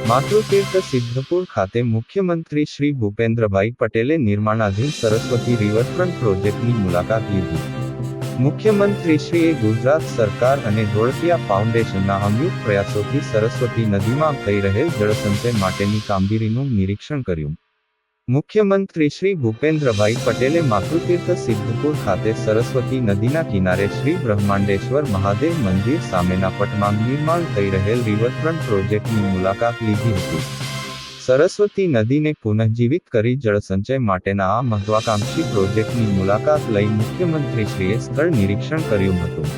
માતૃતીર્થ સિદ્ધપુર ખાતે મુખ્યમંત્રી શ્રી ભૂપેન્દ્રભાઈ પટેલે નિર્માણાધીન સરસ્વતી રિવરફ્રન્ટ પ્રોજેક્ટની મુલાકાત લીધી. મુખ્યમંત્રીશ્રીએ ગુજરાત સરકાર અને ધોળકિયા ફાઉન્ડેશનના સંયુક્ત પ્રયાસોથી સરસ્વતી નદીમાં થઈ રહેલ જળસંચય માટેની કામગીરીનું નિરીક્ષણ કર્યું. મુખ્યમંત્રી શ્રી ભૂપેન્દ્રભાઈ પટેલે માતૃતીર્થ સિદ્ધપુર ખાતે સરસ્વતી નદીના કિનારે શ્રી બ્રહ્માંડેશ્વર મહાદેવ મંદિર સામેના પટમાં નિર્માણ થઈ રહેલ રિવરફ્રન્ટ પ્રોજેક્ટની મુલાકાત લીધી હતી. સરસ્વતી નદીને પુનઃજીવિત કરી જળસંચય માટેના આ મહત્વાકાંક્ષી પ્રોજેક્ટની મુલાકાત લઈ મુખ્યમંત્રીશ્રીએ સ્થળ નિરીક્ષણ કર્યું હતું.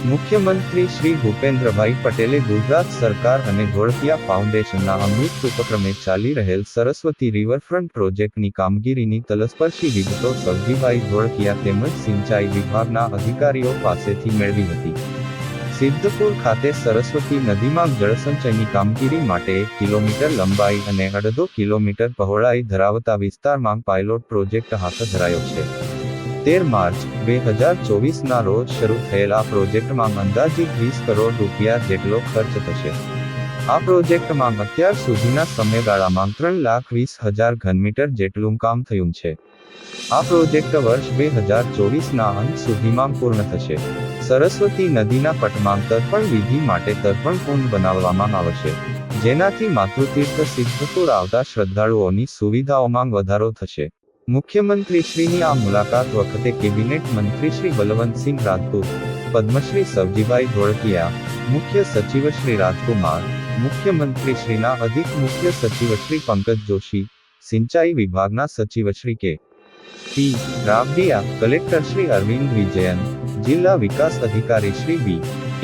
મુખ્યમંત્રી શ્રી ભૂપેન્દ્રભાઈ પટેલે ગુજરાત સરકાર અને ધોળકિયા ફાઉન્ડેશનના સંયુક્ત ઉપક્રમે ચાલી રહેલ સરસ્વતી રિવરફ્રન્ટ પ્રોજેક્ટની કામગીરીની તલસ્પર્શી વિગતો સવજીભાઈ ધોળકિયા તેમજ સિંચાઈ વિભાગના અધિકારીઓ પાસેથી મેળવી હતી. સિદ્ધપુર ખાતે સરસ્વતી નદીમાં જળસંચયની કામગીરી માટે 1 કિલોમીટર લંબાઈ અને 1.5 કિલોમીટર પહોળાઈ ધરાવતા વિસ્તારમાં પાયલોટ પ્રોજેક્ટ હાથ ધરાયો છે. 13 માર્ચ 2024ના રોજ શરૂ થયેલ આ પ્રોજેક્ટમાં અંદાજિત 20 કરોડ રૂપિયા જેટલો ખર્ચ થશે. આ પ્રોજેક્ટમાં અત્યાર સુધીના સમયગાળામાં 3,20,000 ઘનમીટર જેટલું કામ થયું છે. આ પ્રોજેક્ટ વર્ષ 2024ના અંત સુધીમાં પૂર્ણ થશે. સરસ્વતી નદીના પટમાં તર્પણ વિધિ માટે તર્પણ કુંડ બનાવવામાં આવશે, જેનાથી માતૃતીર્થ સિદ્ધપુર આવતા શ્રદ્ધાળુઓની સુવિધાઓમાં વધારો થશે. મુખ્યમંત્રીશ્રીની આ મુલાકાત વખતે કેબિનેટ મંત્રી શ્રી બલવંતસિંહ રાજપૂત, પદ્મશ્રી સવજીભાઈ ધોળકિયા, મુખ્ય સચિવ શ્રી રાજકુમાર, મુખ્યમંત્રીશ્રીના અધિક મુખ્ય સચિવ શ્રી પંકજ જોશી, સિંચાઈ વિભાગના સચિવ શ્રી કે. પી. રાવડિયા, કલેક્ટર શ્રી અરવિંદ વિજયન, જિલ્લા વિકાસ અધિકારી શ્રી બી.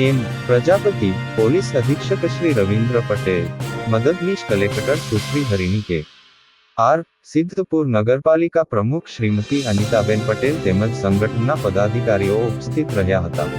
એમ. પ્રજાપતિ, પોલીસ અધિક્ષક શ્રી રવિન્દ્ર પટેલ, મદદનીશ કલેક્ટર સુશ્રી હરિણી કે. આર, સિદ્ધપુર નગરપાલિકા પ્રમુખ શ્રીમતી અનિતાબેન પટેલ તેમજ સંગઠનના પદાધિકારીઓ ઉપસ્થિત રહ્યા હતા.